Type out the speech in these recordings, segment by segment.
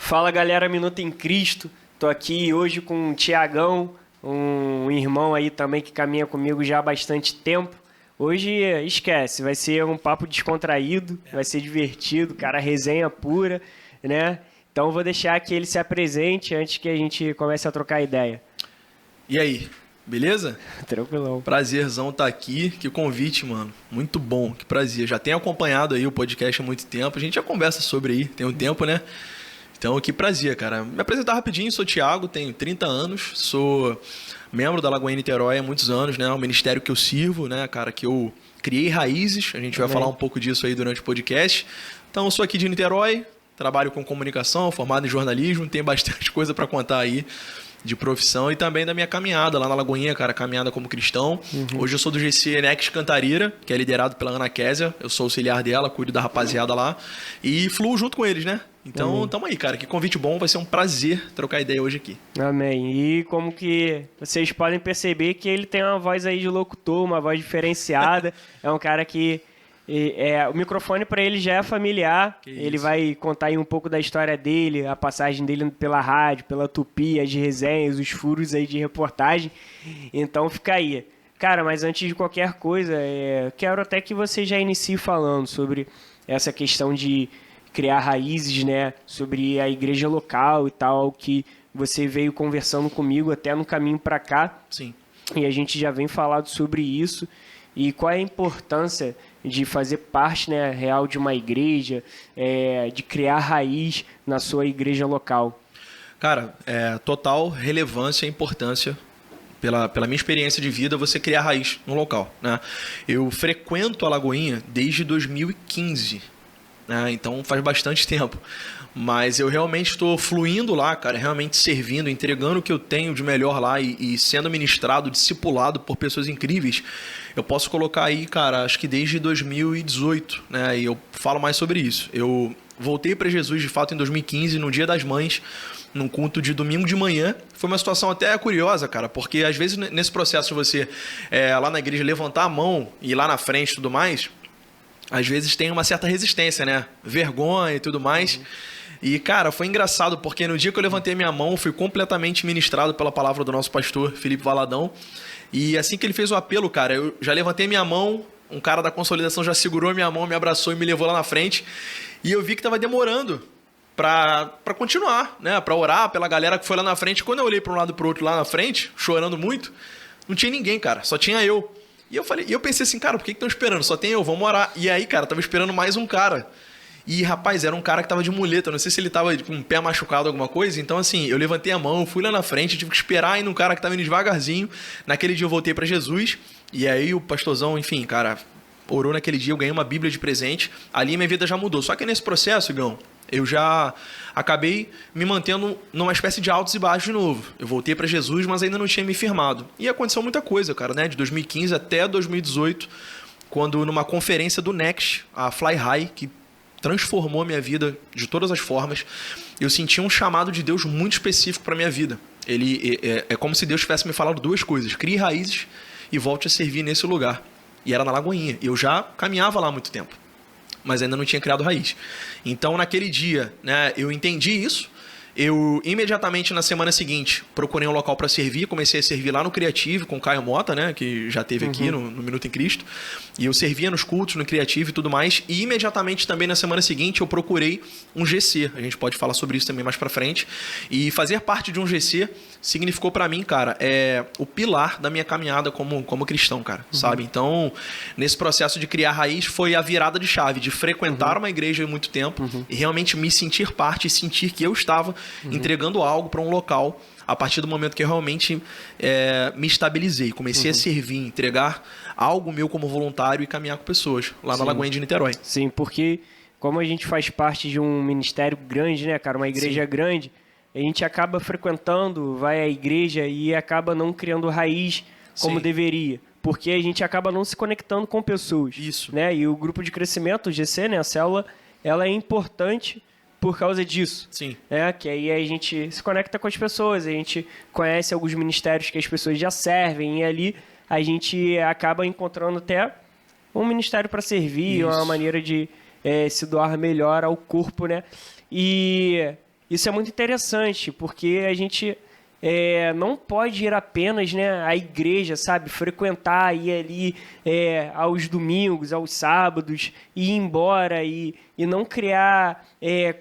Fala galera, Minuto em Cristo. Tô aqui hoje com o Tiagão, um irmão aí também que caminha comigo já há bastante tempo. Hoje esquece, vai ser um papo descontraído, vai ser divertido, cara, resenha pura, né? Então vou deixar que ele se apresente antes que a gente comece a trocar ideia. E aí, beleza? Tranquilão. Prazerzão estar aqui. Que convite, mano. Muito bom, que prazer. Já tenho acompanhado aí o podcast há muito tempo. A gente já conversa sobre aí, tem um tempo, né? Então, que prazer, cara. Me apresentar rapidinho, sou o Thiago, tenho 30 anos, sou membro da Lagoinha Niterói há muitos anos, né? O ministério que eu sirvo, né, cara, que eu criei raízes. A gente vai falar um pouco disso aí durante o podcast. Então, eu sou aqui de Niterói, trabalho com comunicação, formado em jornalismo, tenho bastante coisa para contar aí de profissão e também da minha caminhada lá na Lagoinha, cara, caminhada como cristão. Hoje eu sou do GC Next Cantarira, que é liderado pela Ana Késia, eu sou auxiliar dela, cuido da rapaziada lá e fluo junto com eles, né? Então, tamo aí, cara, que convite bom, vai ser um prazer trocar ideia hoje aqui. Amém. E como que vocês podem perceber que ele tem uma voz aí de locutor, uma voz diferenciada, é um cara que o microfone para ele já é familiar. Ele vai contar aí um pouco da história dele, a passagem dele pela rádio, pela Tupi, as resenhas, os furos aí de reportagem. Então fica aí. Cara, mas antes de qualquer coisa, quero até que você já inicie falando sobre essa questão de criar raízes, né? Sobre a igreja local e tal, que você veio conversando comigo até no caminho para cá. Sim. E a gente já vem falando sobre isso. E qual é a importância de fazer parte, né, real de uma igreja, de criar raiz na sua igreja local? Cara, total relevância e importância, pela minha experiência de vida, você criar raiz no local, né? Eu frequento a Lagoinha desde 2015, né? Então faz bastante tempo. Mas eu realmente estou fluindo lá, cara, realmente servindo, entregando o que eu tenho de melhor lá e sendo ministrado, discipulado por pessoas incríveis. Eu posso colocar aí, cara, acho que desde 2018, né? E eu falo mais sobre isso. Eu voltei para Jesus, de fato, em 2015, no Dia das Mães, num culto de domingo de manhã. Foi uma situação até curiosa, cara, porque às vezes nesse processo de você, lá na igreja, levantar a mão e ir lá na frente e tudo mais, às vezes tem uma certa resistência, né? Vergonha e tudo mais. E, cara, foi engraçado, porque no dia que eu levantei minha mão, fui completamente ministrado pela palavra do nosso pastor, Felipe Valadão. E assim que ele fez o apelo, cara, eu já levantei minha mão, um cara da consolidação já segurou a minha mão, me abraçou e me levou lá na frente. E eu vi que tava demorando pra continuar, né? Pra orar pela galera que foi lá na frente. Quando eu olhei pra um lado e pro outro lá na frente, chorando muito, não tinha ninguém, cara, só tinha eu. E eu pensei assim, cara, por que estão esperando? Só tem eu, vamos orar. E aí, cara, tava esperando mais um cara. E, rapaz, era um cara que tava de muleta, não sei se ele tava com o pé machucado, alguma coisa. Então, assim, eu levantei a mão, fui lá na frente, tive que esperar ainda um cara que tava indo devagarzinho. Naquele dia eu voltei pra Jesus. E aí o pastorzão, enfim, cara, orou naquele dia, eu ganhei uma Bíblia de presente. Ali minha vida já mudou. Só que nesse processo, Igão, eu já acabei me mantendo numa espécie de altos e baixos de novo. Eu voltei pra Jesus, mas ainda não tinha me firmado. E aconteceu muita coisa, cara, né? De 2015 até 2018, quando numa conferência do Next, a Fly High, que transformou a minha vida de todas as formas, eu senti um chamado de Deus muito específico para minha vida. Ele é como se Deus tivesse me falado duas coisas: crie raízes e volte a servir nesse lugar. E era na Lagoinha. Eu já caminhava lá há muito tempo, mas ainda não tinha criado raiz. Então, naquele dia, né, eu entendi isso. Eu, imediatamente na semana seguinte, procurei um local para servir. Comecei a servir lá no Criativo com o Caio Mota, né, que já teve aqui no Minuto em Cristo. E eu servia nos cultos, no Criativo e tudo mais. E imediatamente também na semana seguinte eu procurei um GC. A gente pode falar sobre isso também mais para frente. E fazer parte de um GC significou para mim, cara, o pilar da minha caminhada como cristão, cara, sabe? Então, nesse processo de criar raiz foi a virada de chave, de frequentar uma igreja há muito tempo e realmente me sentir parte e sentir que eu estava entregando algo para um local a partir do momento que eu realmente me estabilizei. Comecei a servir, entregar algo meu como voluntário e caminhar com pessoas lá na Lagoinha de Niterói. Sim, porque como a gente faz parte de um ministério grande, né, cara, uma igreja grande, a gente acaba frequentando, vai à igreja e acaba não criando raiz como deveria. Porque a gente acaba não se conectando com pessoas. Isso. Né? E o grupo de crescimento, o GC, né, a célula, ela é importante por causa disso. Sim. Que aí a gente se conecta com as pessoas, a gente conhece alguns ministérios que as pessoas já servem e ali a gente acaba encontrando até um ministério para servir, uma maneira de se doar melhor ao corpo, né? E isso é muito interessante, porque a gente não pode ir apenas, né, à igreja, sabe? Frequentar, ir ali aos domingos, aos sábados, ir embora e não criar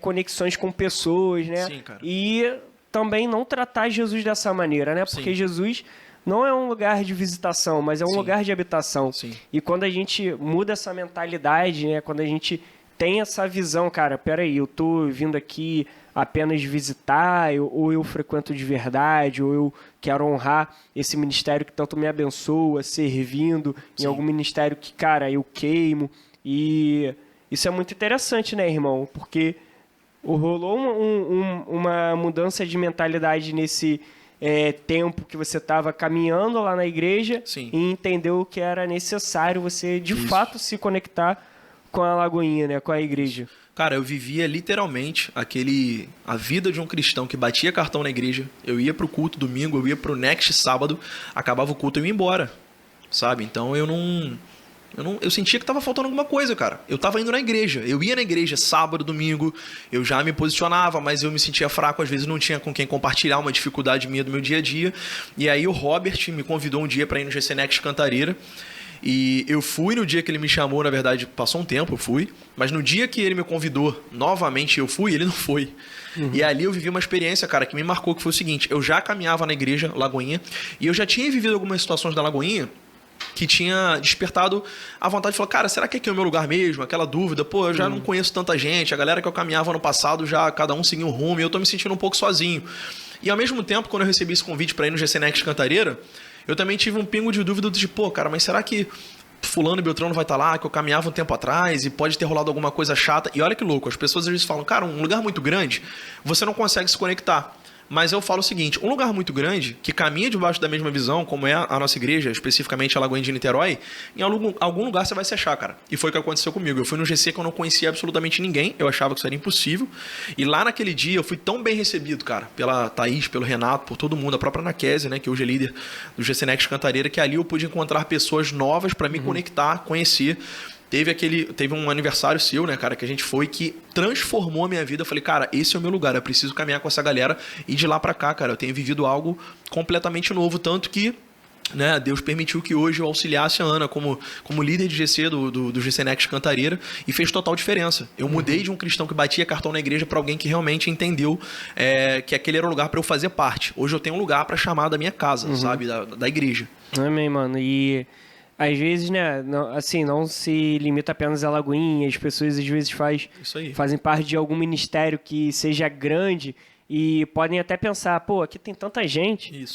conexões com pessoas, né? Sim, cara. E também não tratar Jesus dessa maneira, né? Porque Sim. Jesus não é um lugar de visitação, mas é um Sim. lugar de habitação. Sim. E quando a gente muda essa mentalidade, né? Quando a gente tem essa visão, cara, peraí, eu tô vindo aqui apenas visitar, ou eu frequento de verdade, ou eu quero honrar esse ministério que tanto me abençoa, servindo em algum ministério que, cara, eu queimo. E isso é muito interessante, né, irmão? Porque rolou uma mudança de mentalidade nesse tempo que você estava caminhando lá na igreja. Sim. E entendeu que era necessário você, de fato, se conectar com a Lagoinha, né, com a igreja. Cara, eu vivia literalmente a vida de um cristão que batia cartão na igreja. Eu ia pro culto domingo, eu ia pro next sábado, acabava o culto e eu ia embora, sabe? Então eu sentia que tava faltando alguma coisa, cara. Eu tava indo na igreja, eu ia na igreja sábado, domingo, eu já me posicionava, mas eu me sentia fraco, às vezes não tinha com quem compartilhar uma dificuldade minha do meu dia a dia. E aí o Robert me convidou um dia para ir no GC Next Cantareira. E eu fui no dia que ele me chamou, na verdade, passou um tempo, eu fui. Mas no dia que ele me convidou, novamente eu fui, ele não foi. E ali eu vivi uma experiência, cara, que me marcou, que foi o seguinte. Eu já caminhava na igreja Lagoinha e eu já tinha vivido algumas situações da Lagoinha que tinha despertado a vontade de falar, cara, será que aqui é o meu lugar mesmo? Aquela dúvida, pô, eu já não conheço tanta gente, a galera que eu caminhava no passado já cada um seguia um rumo e eu tô me sentindo um pouco sozinho. E ao mesmo tempo, quando eu recebi esse convite para ir no GC Next Cantareira, eu também tive um pingo de dúvida de, pô, cara, mas será que fulano e Beltrano vai estar lá, que eu caminhava um tempo atrás e pode ter rolado alguma coisa chata? E olha que louco, as pessoas às vezes falam, cara, um lugar muito grande, você não consegue se conectar. Mas eu falo o seguinte, um lugar muito grande, que caminha debaixo da mesma visão, como é a nossa igreja, especificamente a Lagoinha de Niterói, em algum lugar você vai se achar, cara. E foi o que aconteceu comigo. Eu fui no GC que eu não conhecia absolutamente ninguém, eu achava que isso era impossível. E lá naquele dia eu fui tão bem recebido, cara, pela Thaís, pelo Renato, por todo mundo, a própria Anaquese, né, que hoje é líder do GC Next Cantareira, que ali eu pude encontrar pessoas novas para me conectar, conhecer. Teve um aniversário seu, né, cara, que a gente foi, que transformou a minha vida. Eu falei, cara, esse é o meu lugar, eu preciso caminhar com essa galera. E de lá pra cá, cara, eu tenho vivido algo completamente novo. Tanto que, né, Deus permitiu que hoje eu auxiliasse a Ana como líder de GC do GC Next Cantareira, e fez total diferença. Eu mudei de um cristão que batia cartão na igreja para alguém que realmente entendeu que aquele era o lugar para eu fazer parte. Hoje eu tenho um lugar para chamar da minha casa, sabe, da igreja. Amém, mano. E às vezes, né, não se limita apenas a Lagoinha, as pessoas às vezes fazem parte de algum ministério que seja grande e podem até pensar, pô, aqui tem tanta gente,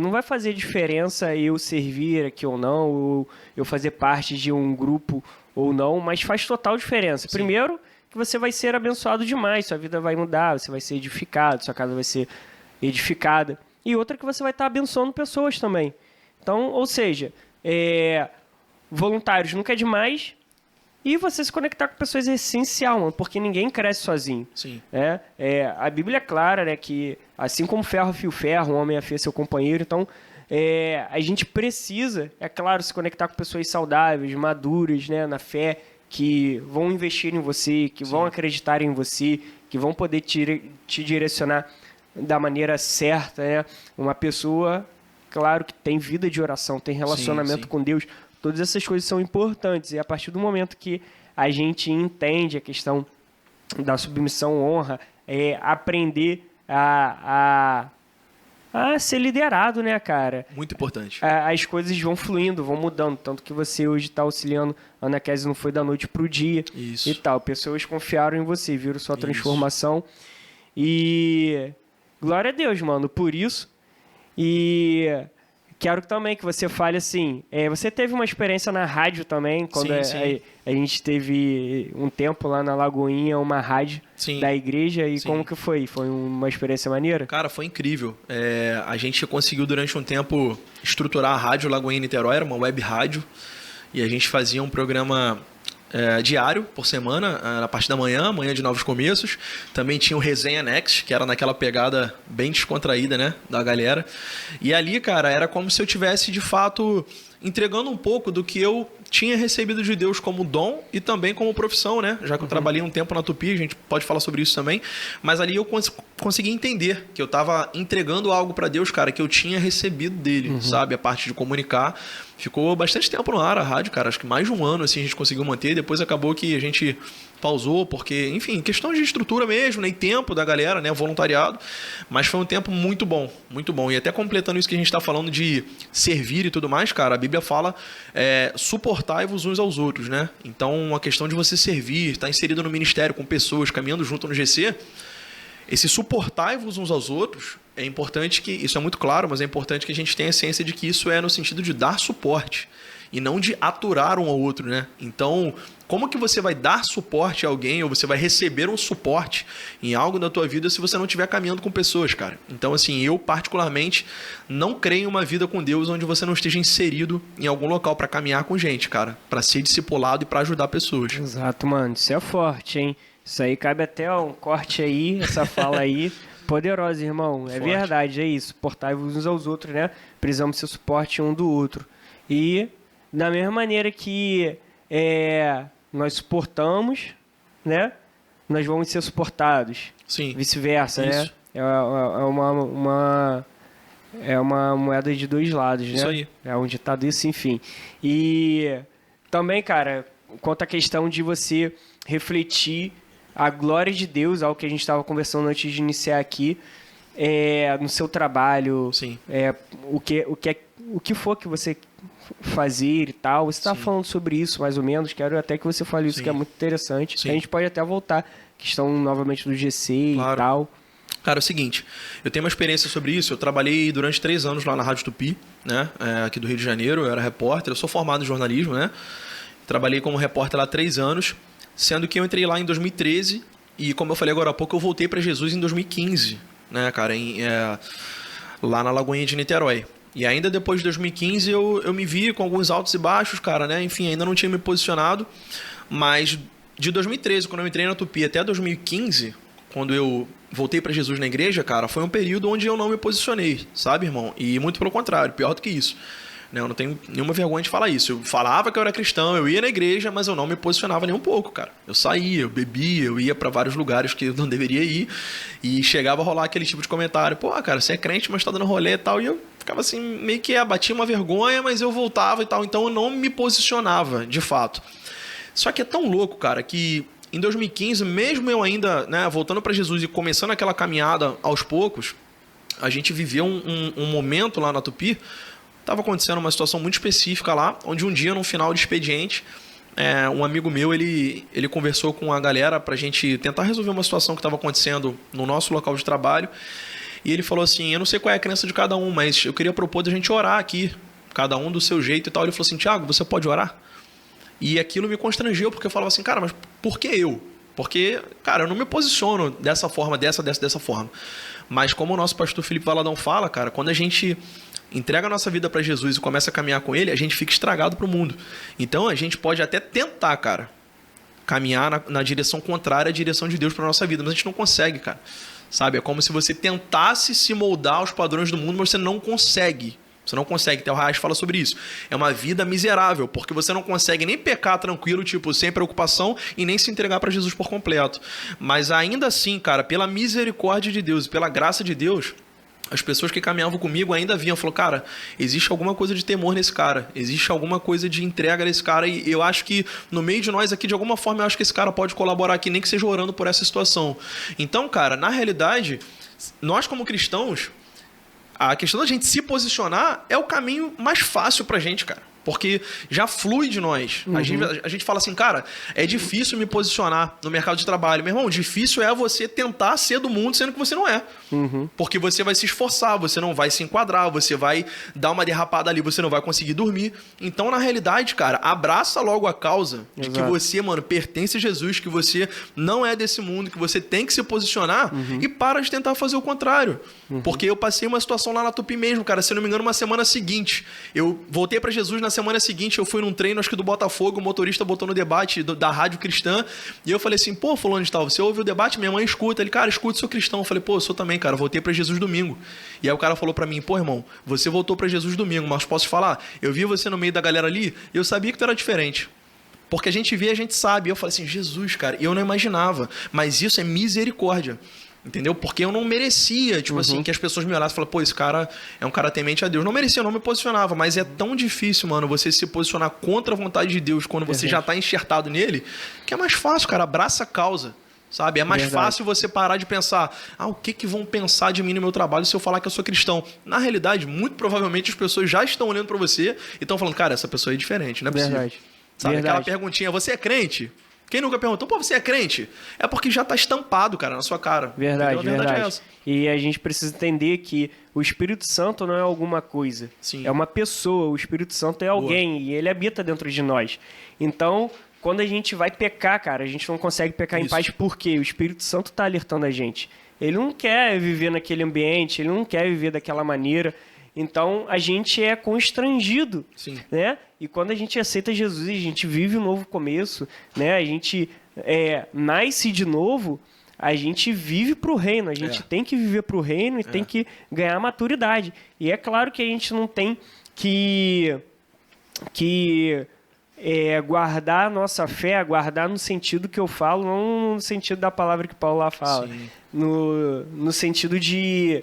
não vai fazer diferença eu servir aqui ou não, ou eu fazer parte de um grupo ou não, mas faz total diferença. Sim. Primeiro, que você vai ser abençoado demais, sua vida vai mudar, você vai ser edificado, sua casa vai ser edificada. E outra, que você vai estar abençoando pessoas também. Então, ou seja, voluntários nunca é demais, e você se conectar com pessoas é essencial, mano, porque ninguém cresce sozinho. Sim. A Bíblia é clara, né, que assim como ferro afia o ferro, um homem afia seu companheiro. Então a gente precisa, é claro, se conectar com pessoas saudáveis, maduras, né, na fé, que vão investir em você, que vão acreditar em você, que vão poder te direcionar da maneira certa, né? Uma pessoa, claro, que tem vida de oração, tem relacionamento com Deus, todas essas coisas são importantes. E a partir do momento que a gente entende a questão da submissão, honra, aprender a ser liderado, né, cara? Muito importante. As coisas vão fluindo, vão mudando. Tanto que você hoje está auxiliando a Anaquese, não foi da noite para o dia. Isso. E tal. Pessoas confiaram em você, viram sua transformação. E glória a Deus, mano, por isso. E quero também que você fale assim, você teve uma experiência na rádio também, quando a gente teve um tempo lá na Lagoinha, uma rádio da igreja, e como que foi? Foi uma experiência maneira? Cara, foi incrível. A gente conseguiu durante um tempo estruturar a rádio Lagoinha Niterói, era uma web rádio, e a gente fazia um programa diário, por semana, na parte da manhã de novos começos. Também tinha o Resenha Next, que era naquela pegada bem descontraída, né, da galera. E ali, cara, era como se eu tivesse, de fato, entregando um pouco do que eu tinha recebido de Deus como dom e também como profissão, né? Já que eu trabalhei um tempo na Tupi, a gente pode falar sobre isso também. Mas ali eu consegui entender que eu estava entregando algo para Deus, cara, que eu tinha recebido dele, sabe? A parte de comunicar. Ficou bastante tempo no ar a rádio, cara. Acho que mais de um ano assim a gente conseguiu manter. Depois acabou que a gente pausou, porque, enfim, questão de estrutura mesmo, né? E tempo da galera, né? Voluntariado. Mas foi um tempo muito bom, muito bom. E até completando isso que a gente está falando de servir e tudo mais, cara, a Bíblia fala suportai-vos uns aos outros, né? Então, a questão de você servir, estar inserido no ministério com pessoas, caminhando junto no GC, esse suportai-vos uns aos outros, é importante que, isso é muito claro, mas é importante que a gente tenha a ciência de que isso é no sentido de dar suporte e não de aturar um ao outro, né? Então, como que você vai dar suporte a alguém ou você vai receber um suporte em algo da tua vida se você não estiver caminhando com pessoas, cara? Então, assim, eu particularmente não creio em uma vida com Deus onde você não esteja inserido em algum local para caminhar com gente, cara, para ser discipulado e para ajudar pessoas. Exato, mano. Isso é forte, hein? Isso aí cabe até um corte aí, essa fala aí. Poderosa, irmão. É Forte. Verdade, é isso. Suportai-vos uns aos outros, né? Precisamos ser suporte um do outro. E da mesma maneira que nós suportamos, né? Nós vamos ser suportados. Sim. Vice-versa, né? Isso. É uma moeda de dois lados, né? Isso aí. É um ditado isso, enfim. E também, cara, quanto à questão de você refletir a glória de Deus, algo que a gente estava conversando antes de iniciar aqui, no seu trabalho, Sim. O que for que você fazer e tal. Você está falando sobre isso, mais ou menos. Quero até que você fale isso, Sim. que é muito interessante. Sim. A gente pode até voltar, questão novamente do GC Claro. e tal. Cara, é o seguinte, eu tenho uma experiência sobre isso. Eu trabalhei durante 3 anos lá na Rádio Tupi, né? Aqui do Rio de Janeiro. Eu era repórter, eu sou formado em jornalismo, né? Trabalhei como repórter lá 3 anos, sendo que eu entrei lá em 2013 e, como eu falei agora há pouco, eu voltei para Jesus em 2015, né, cara? Lá na Lagoinha de Niterói. E ainda depois de 2015 eu me vi com alguns altos e baixos, cara, né? Enfim, ainda não tinha me posicionado, mas de 2013, quando eu entrei na Tupi, até 2015, quando eu voltei para Jesus na igreja, cara, foi um período onde eu não me posicionei, sabe, irmão? E muito pelo contrário, pior do que isso. Eu não tenho nenhuma vergonha de falar isso. Eu falava que eu era cristão, eu ia na igreja, mas eu não me posicionava nem um pouco, cara. Eu saía, eu bebia, eu ia para vários lugares que eu não deveria ir e chegava a rolar aquele tipo de comentário. Pô, cara, você é crente, mas tá dando rolê e tal. E eu ficava assim, meio que batia uma vergonha, mas eu voltava e tal. Então eu não me posicionava, de fato. Só que é tão louco, cara, que em 2015, mesmo eu ainda, né, voltando para Jesus e começando aquela caminhada aos poucos, a gente viveu um momento lá na Tupi. Estava acontecendo uma situação muito específica lá, onde um dia, no final de expediente, um amigo meu, ele conversou com a galera para a gente tentar resolver uma situação que estava acontecendo no nosso local de trabalho. E ele falou assim, eu não sei qual é a crença de cada um, mas eu queria propor da gente orar aqui, cada um do seu jeito e tal. Ele falou assim, Thiago, você pode orar? E aquilo me constrangeu, porque eu falava assim, cara, mas por que eu? Porque, cara, eu não me posiciono dessa forma, dessa forma. Mas como o nosso pastor Felipe Valadão fala, cara, quando a gente entrega a nossa vida para Jesus e começa a caminhar com ele, a gente fica estragado para o mundo. Então a gente pode até tentar, cara, caminhar na direção contrária à direção de Deus para nossa vida, mas a gente não consegue, cara. Sabe? É como se você tentasse se moldar aos padrões do mundo, mas você não consegue. Você não consegue. Theo Reis fala sobre isso. É uma vida miserável, porque você não consegue nem pecar tranquilo, tipo, sem preocupação, e nem se entregar para Jesus por completo. Mas ainda assim, cara, pela misericórdia de Deus e pela graça de Deus, as pessoas que caminhavam comigo ainda vinham, falou, cara, existe alguma coisa de temor nesse cara, existe alguma coisa de entrega nesse cara, e eu acho que no meio de nós aqui, de alguma forma, eu acho que esse cara pode colaborar aqui, nem que seja orando por essa situação. Então, cara, na realidade, nós como cristãos, a questão da gente se posicionar é o caminho mais fácil pra gente, cara. Porque já flui de nós. Uhum. A gente fala assim, cara, é difícil me posicionar no mercado de trabalho. Meu irmão, difícil é você tentar ser do mundo sendo que você não é. Uhum. Porque você vai se esforçar, você não vai se enquadrar, você vai dar uma derrapada ali, você não vai conseguir dormir. Então, na realidade, cara, abraça logo a causa de que você, mano, pertence a Jesus, que você não é desse mundo, que você tem que se posicionar e para de tentar fazer o contrário. Porque eu passei uma situação lá na Tupi mesmo, cara, se eu não me engano, uma semana seguinte. Eu voltei pra Jesus na semana semana seguinte eu fui num treino, acho que do Botafogo, o motorista botou no debate da Rádio Cristã, e eu falei assim, pô, fulano de tal, você ouve o debate? Minha mãe escuta. Ele, cara, escuta, sou cristão. Eu falei, pô, eu sou também, cara, voltei pra Jesus domingo. E aí o cara falou pra mim, pô, irmão, você voltou pra Jesus domingo, mas posso te falar, eu vi você no meio da galera ali, e eu sabia que tu era diferente. Porque a gente vê, a gente sabe. E eu falei assim, Jesus, cara, eu não imaginava, mas isso é misericórdia. Entendeu? Porque eu não merecia, tipo assim, que as pessoas me olhassem e falassem, pô, esse cara é um cara temente a Deus. Não merecia, eu não me posicionava, mas é tão difícil, mano, você se posicionar contra a vontade de Deus quando você já tá enxertado nele, que é mais fácil, cara, abraça a causa, sabe? É mais fácil você parar de pensar, o que vão pensar de mim no meu trabalho se eu falar que eu sou cristão? Na realidade, muito provavelmente as pessoas já estão olhando pra você e estão falando, cara, essa pessoa é diferente, não é possível. Sabe, aquela perguntinha, você é crente? Quem nunca perguntou, pô, você é crente? É porque já tá estampado, cara, na sua cara. Verdade. É essa. E a gente precisa entender que o Espírito Santo não é alguma coisa. Sim. É uma pessoa, o Espírito Santo é alguém e ele habita dentro de nós. Então, quando a gente vai pecar, cara, a gente não consegue pecar em paz porque o Espírito Santo tá alertando a gente. Ele não quer viver naquele ambiente, ele não quer viver daquela maneira. Então, a gente é constrangido, né? E quando a gente aceita Jesus, a gente vive um novo começo, né? A gente nasce de novo, a gente vive para o reino. A gente tem que viver para o reino e tem que ganhar maturidade. E é claro que a gente não tem que guardar a nossa fé, guardar no sentido que eu falo, não no sentido da palavra que Paulo lá fala. No sentido de...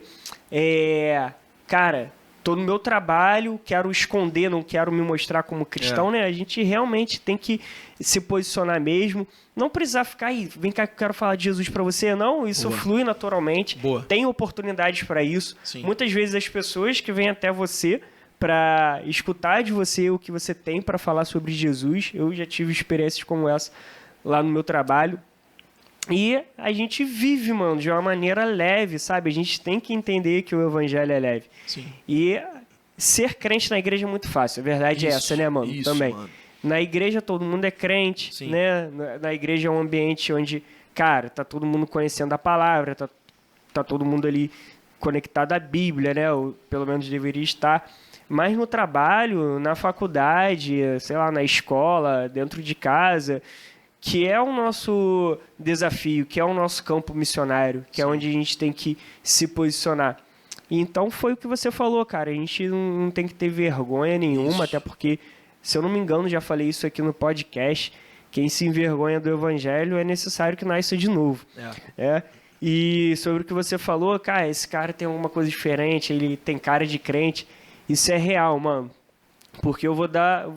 cara, tô no meu trabalho, quero esconder, não quero me mostrar como cristão, né? A gente realmente tem que se posicionar mesmo. Não precisar ficar aí, vem cá que eu quero falar de Jesus para você. Não, isso flui naturalmente. Tem oportunidades para isso. Muitas vezes as pessoas que vêm até você para escutar de você o que você tem para falar sobre Jesus. Eu já tive experiências como essa lá no meu trabalho. E a gente vive, mano, de uma maneira leve, sabe? A gente tem que entender que o evangelho é leve. E ser crente na igreja é muito fácil. A verdade é essa, né, mano? Também. Mano. Na igreja todo mundo é crente, né? Na igreja é um ambiente onde, cara, tá todo mundo conhecendo a palavra, tá todo mundo ali conectado à Bíblia, né? Ou pelo menos deveria estar. Mas no trabalho, na faculdade, sei lá, na escola, dentro de casa... que é o nosso desafio, que é o nosso campo missionário, que é onde a gente tem que se posicionar. E então foi o que você falou, cara. A gente não tem que ter vergonha nenhuma, até porque, se eu não me engano, já falei isso aqui no podcast, quem se envergonha do evangelho é necessário que nasça de novo. E sobre o que você falou, cara, esse cara tem alguma coisa diferente, ele tem cara de crente. Isso é real, mano. Porque eu vou dar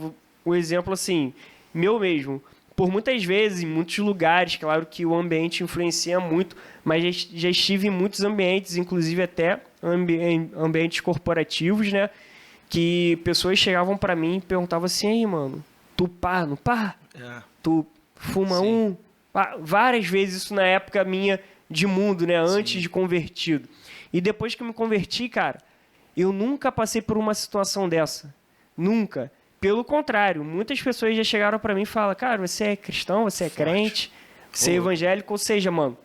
um exemplo assim, meu mesmo. Por muitas vezes, em muitos lugares, claro que o ambiente influencia muito, mas já estive em muitos ambientes, inclusive até ambientes corporativos, né? Que pessoas chegavam para mim e perguntavam assim, aí, mano, tu pá, não pá? Tu fuma pá? Várias vezes, isso na época minha de mundo, né? Antes de convertido. E depois que eu me converti, cara, eu nunca passei por uma situação dessa. Nunca. Pelo contrário, muitas pessoas já chegaram para mim e falaram, cara, você é cristão, você é crente, você é evangélico, ou seja, mano,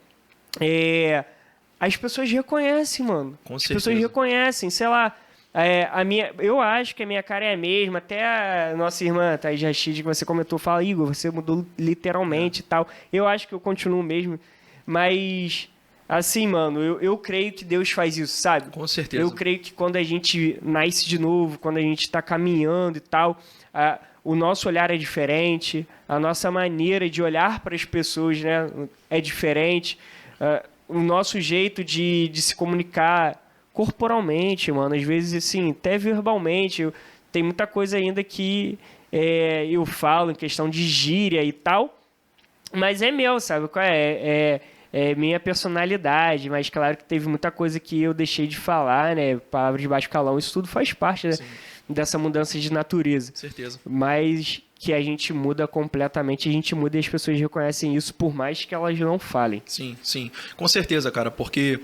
as pessoas reconhecem, mano. Com as certeza. Pessoas reconhecem, sei lá, eu acho que a minha cara é a mesma, até a nossa irmã, Thaís Rachid, que você comentou, fala, Igor, você mudou literalmente e tal. Eu acho que eu continuo mesmo, mas... assim, mano, eu creio que Deus faz isso, sabe? Com certeza. Eu creio que quando a gente nasce de novo, quando a gente está caminhando e tal, o nosso olhar é diferente, a nossa maneira de olhar para as pessoas, né, é diferente, o nosso jeito de se comunicar corporalmente, mano, às vezes, assim, até verbalmente, tem muita coisa ainda que eu falo em questão de gíria e tal, mas é meu, sabe? É minha personalidade, mas claro que teve muita coisa que eu deixei de falar, né? Palavras de baixo calão, isso tudo faz parte, né? Dessa mudança de natureza. Certeza. Mas que a gente muda completamente, a gente muda e as pessoas reconhecem isso, por mais que elas não falem. Sim, sim. Com certeza, cara, porque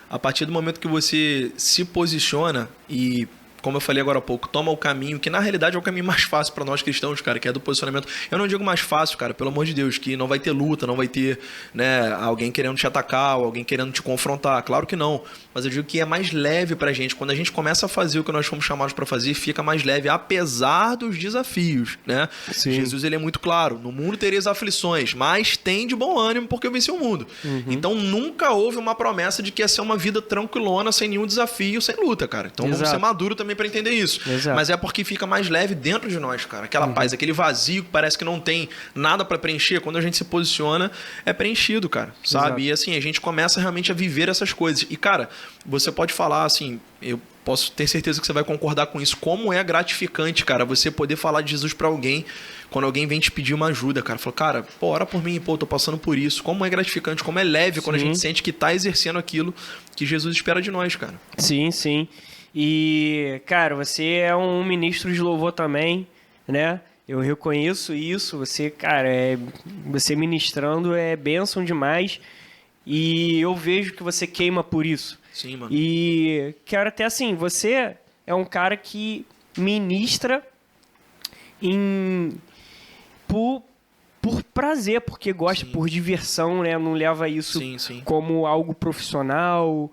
a partir do momento que você se posiciona e como eu falei agora há pouco, toma o caminho que na realidade é o caminho mais fácil para nós cristãos, cara, que é do posicionamento. Eu não digo mais fácil, cara, pelo amor de Deus, que não vai ter luta, não vai ter, né, alguém querendo te atacar, ou alguém querendo te confrontar. Claro que não. Mas eu digo que é mais leve pra gente. Quando a gente começa a fazer o que nós fomos chamados para fazer, fica mais leve, apesar dos desafios, né? Sim. Jesus, ele é muito claro. No mundo tereis aflições, mas tem de bom ânimo porque eu venci o mundo. Então nunca houve uma promessa de que ia ser uma vida tranquilona, sem nenhum desafio, sem luta, cara. Então vamos ser maduro também para entender isso. Exato. Mas é porque fica mais leve dentro de nós, cara. Aquela paz, aquele vazio que parece que não tem nada para preencher, quando a gente se posiciona, é preenchido, cara, sabe? Exato. E assim, a gente começa realmente a viver essas coisas. E, cara, você pode falar assim, eu posso ter certeza que você vai concordar com isso, como é gratificante, cara, você poder falar de Jesus para alguém, quando alguém vem te pedir uma ajuda, cara. Fala, cara, pô, ora por mim, pô, eu tô passando por isso. Como é gratificante, como é leve quando a gente sente que tá exercendo aquilo que Jesus espera de nós, cara. Sim, sim. E, cara, você é um ministro de louvor também, né? Eu reconheço isso. Você, cara, você ministrando é bênção demais. E eu vejo que você queima por isso. Sim, mano. E quero até assim, você é um cara que ministra por prazer, porque gosta, por diversão, né? Não leva isso como algo profissional.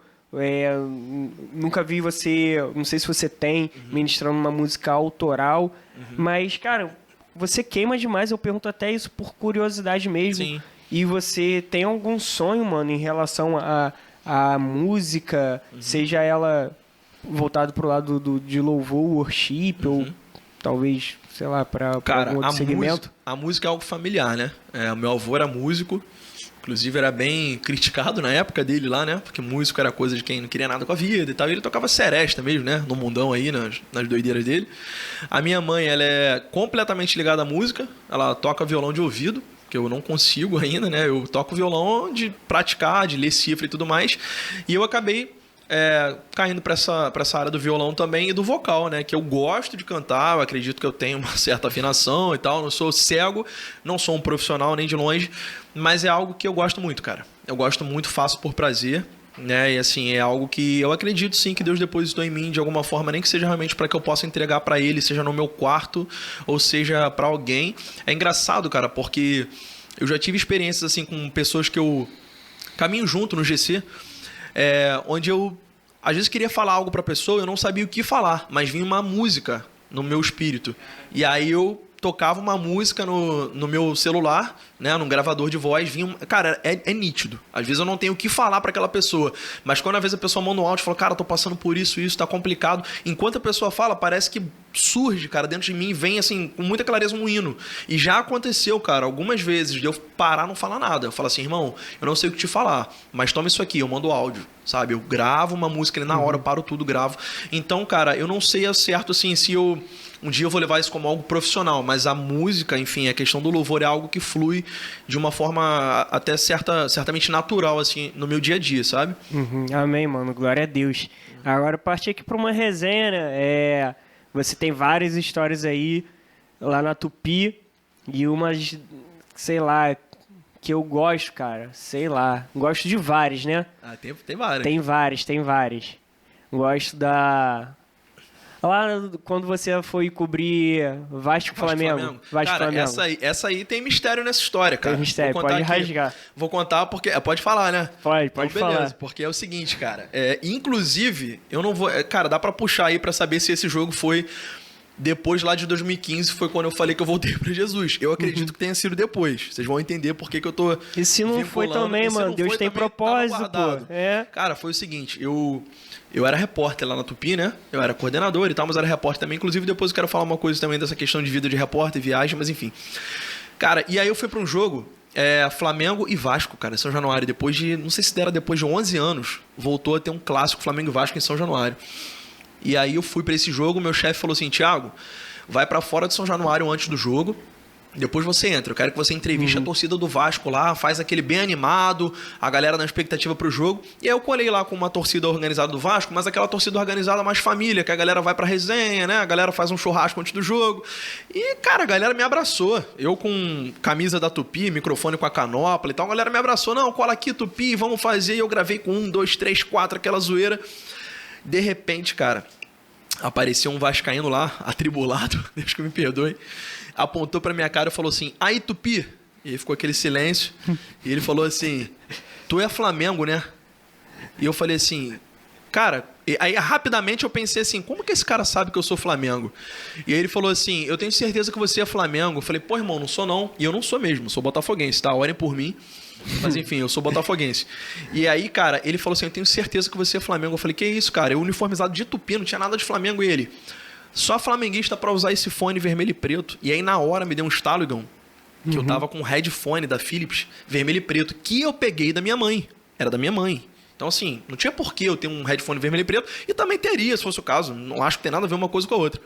Nunca vi você, não sei se você tem, ministrando uma música autoral, mas, cara, você queima demais. Eu pergunto até isso por curiosidade mesmo. Sim. E você tem algum sonho, mano, em relação à música, seja ela voltada pro lado de louvor, worship, ou talvez, sei lá, para algum outro segmento? A música é algo familiar, né? Meu avô era músico, inclusive era bem criticado na época dele lá, né? Porque músico era coisa de quem não queria nada com a vida e tal. E ele tocava seresta mesmo, né? No mundão aí, nas doideiras dele. A minha mãe, ela é completamente ligada à música. Ela toca violão de ouvido, que eu não consigo ainda, né? Eu toco violão de praticar, de ler cifra e tudo mais. E eu acabei caindo para essa área do violão também e do vocal, né? Que eu gosto de cantar, eu acredito que eu tenho uma certa afinação e tal. Não sou cego, não sou um profissional nem de longe, mas é algo que eu gosto muito, cara. Eu gosto muito, faço por prazer, né? E assim, é algo que eu acredito sim que Deus depositou em mim de alguma forma, nem que seja realmente para que eu possa entregar para Ele, seja no meu quarto ou seja para alguém. É engraçado, cara, porque eu já tive experiências assim com pessoas que eu caminho junto no GC, onde eu às vezes queria falar algo para a pessoa, eu não sabia o que falar, mas vinha uma música no meu espírito. E aí eu tocava uma música no meu celular, né, num gravador de voz, vinha... Cara, é nítido. Às vezes eu não tenho o que falar para aquela pessoa, mas quando às vezes a pessoa manda um áudio e fala, cara, tô passando por isso, tá complicado. Enquanto a pessoa fala, parece que surge, cara, dentro de mim, vem assim, com muita clareza um hino. E já aconteceu, cara, algumas vezes de eu parar, não falar nada. Eu falo assim, irmão, eu não sei o que te falar, mas toma isso aqui, eu mando áudio, sabe? Eu gravo uma música ali na hora, eu paro tudo, gravo. Então, cara, eu não sei ao certo, assim, se um dia eu vou levar isso como algo profissional, mas a música, enfim, a questão do louvor é algo que flui de uma forma até certamente natural, assim, no meu dia a dia, sabe? Amém, mano. Glória a Deus. Agora, partir aqui para uma resenha, né? Você tem várias histórias aí lá na Tupi e umas, sei lá, que eu gosto, cara. Sei lá. Gosto de várias, né? Tem várias. Tem várias. Gosto da... Lá quando você foi cobrir Vasco Flamengo. Cara, essa aí tem mistério nessa história, cara. Tem mistério, pode rasgar. Vou contar porque... Pode falar, né? Pode então, beleza, falar. Porque é o seguinte, cara. Inclusive, eu não vou... Cara, dá pra puxar aí pra saber se esse jogo foi... Depois lá de 2015 foi quando eu falei que eu voltei pra Jesus. Eu acredito que tenha sido depois. Vocês vão entender por que eu tô... E se não foi também, mano? Deus tem propósito, pô. Cara, foi o seguinte. Eu era repórter lá na Tupi, né? Eu era coordenador e tal, mas era repórter também. Inclusive, depois eu quero falar uma coisa também dessa questão de vida de repórter, viagem, mas enfim. Cara, e aí eu fui pra um jogo, Flamengo e Vasco, cara, em São Januário. Depois de, não sei se era depois de 11 anos, voltou a ter um clássico Flamengo e Vasco em São Januário. E aí eu fui pra esse jogo, meu chefe falou assim, Thiago, vai pra fora de São Januário antes do jogo, depois você entra, eu quero que você entreviste a torcida do Vasco lá, faz aquele bem animado, a galera na expectativa pro jogo. E aí eu colei lá com uma torcida organizada do Vasco, mas aquela torcida organizada mais família, que a galera vai pra resenha, né? A galera faz um churrasco antes do jogo. E, cara, a galera me abraçou. Eu com camisa da Tupi, microfone com a canopla e tal, a galera me abraçou. Não, cola aqui, Tupi, vamos fazer. E eu gravei com 1, 2, 3, 4, aquela zoeira. De repente, cara, apareceu um vascaíno lá, atribulado, Deus que me perdoe, apontou pra minha cara e falou assim, aí Tupi, e aí ficou aquele silêncio, e ele falou assim, tu é Flamengo, né? E eu falei assim, cara, aí rapidamente eu pensei assim, como que esse cara sabe que eu sou Flamengo? E aí ele falou assim, eu tenho certeza que você é Flamengo. Eu falei, pô, irmão, não sou não. E eu não sou mesmo, sou botafoguense, tá? Orem por mim. Mas enfim, eu sou botafoguense. E aí, cara, ele falou assim, eu tenho certeza que você é Flamengo. Eu falei, que isso, cara? Eu uniformizado de Tupi, não tinha nada de Flamengo. E ele, só flamenguista pra usar esse fone vermelho e preto. E aí na hora me deu um estalo, Igão, que eu tava com um headphone da Philips, vermelho e preto, que eu peguei da minha mãe. Era da minha mãe. Então, assim, não tinha por que eu ter um headphone vermelho e preto, e também teria, se fosse o caso. Não acho que tem nada a ver uma coisa com a outra.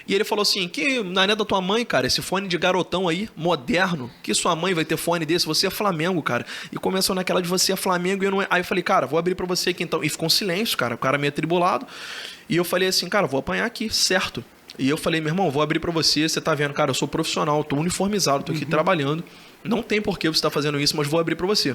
E ele falou assim, que na net da tua mãe, cara, esse fone de garotão aí, moderno, que sua mãe vai ter fone desse, você é Flamengo, cara. E começou naquela de você é Flamengo e eu não é. Aí eu falei, cara, vou abrir pra você aqui então. E ficou um silêncio, cara, o cara meio atribulado. E eu falei assim, cara, vou apanhar aqui, certo. E eu falei, meu irmão, vou abrir pra você, você tá vendo, cara, eu sou profissional, tô uniformizado, tô aqui trabalhando. Não tem por que você tá fazendo isso, mas vou abrir pra você.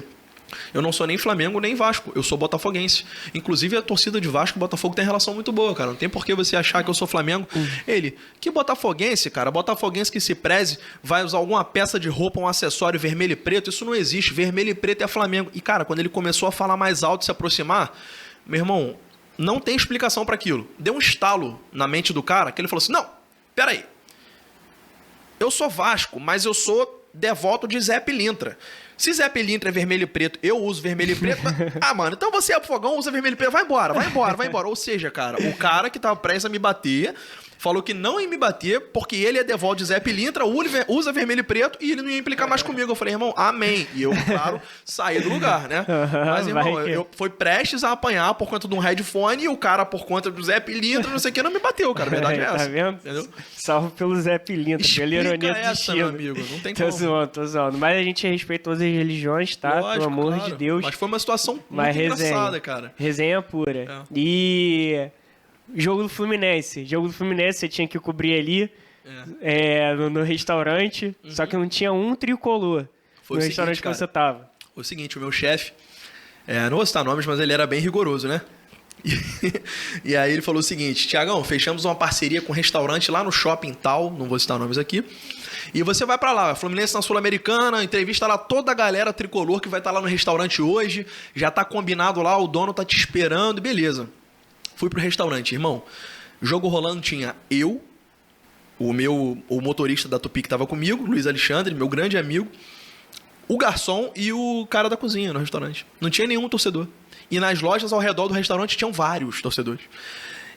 Eu não sou nem Flamengo, nem Vasco. Eu sou botafoguense. Inclusive, a torcida de Vasco e Botafogo tem relação muito boa, cara. Não tem por que você achar que eu sou Flamengo. Ele, que botafoguense, cara? Botafoguense que se preze vai usar alguma peça de roupa, um acessório vermelho e preto. Isso não existe. Vermelho e preto é Flamengo. E, cara, quando ele começou a falar mais alto, se aproximar, meu irmão, não tem explicação para aquilo. Deu um estalo na mente do cara que ele falou assim, não, peraí. Eu sou Vasco, mas eu sou devoto de Zé Pilintra. Se Zé Pilintra é vermelho e preto, eu uso vermelho e preto. Ah, mano, então você é fogão, usa vermelho e preto. Vai embora, vai embora, vai embora. Ou seja, cara, o cara que tava prestes a me bater falou que não ia me bater porque ele é devoto de Zé Pilintra, usa vermelho e preto e ele não ia implicar mais comigo. Eu falei, irmão, amém. E eu, claro, saí do lugar, né? Mas, irmão, eu fui prestes a apanhar por conta de um headphone e o cara, por conta do Zé Pilintra, não sei o que, não me bateu, cara. A verdade é essa. Tá vendo? Entendeu? Salve pelo Zé Pilintra, pela ironia do destino. Meu amigo, não tem Tô como. tô zoando. Mas a gente respeita todas as religiões, tá? Lógico, pelo amor claro. de Deus. Mas foi uma situação muito Mas engraçada, cara. Resenha pura. E jogo do Fluminense. Jogo do Fluminense, você tinha que cobrir ali no restaurante, só que não tinha um tricolor Foi no o restaurante seguinte, que você cara. tava. O seguinte, o meu chefe, não vou citar nomes, mas ele era bem rigoroso, né? E aí ele falou o seguinte, Tiagão, fechamos uma parceria com um restaurante lá no shopping tal, não vou citar nomes aqui, e você vai pra lá, Fluminense na Sul-Americana, entrevista lá toda a galera tricolor que vai estar lá no restaurante hoje, já tá combinado lá, o dono tá te esperando, beleza. Fui pro restaurante, irmão, jogo rolando tinha eu, o motorista da Tupi que tava comigo, Luiz Alexandre, meu grande amigo, o garçom e o cara da cozinha no restaurante. Não tinha nenhum torcedor. E nas lojas ao redor do restaurante tinham vários torcedores.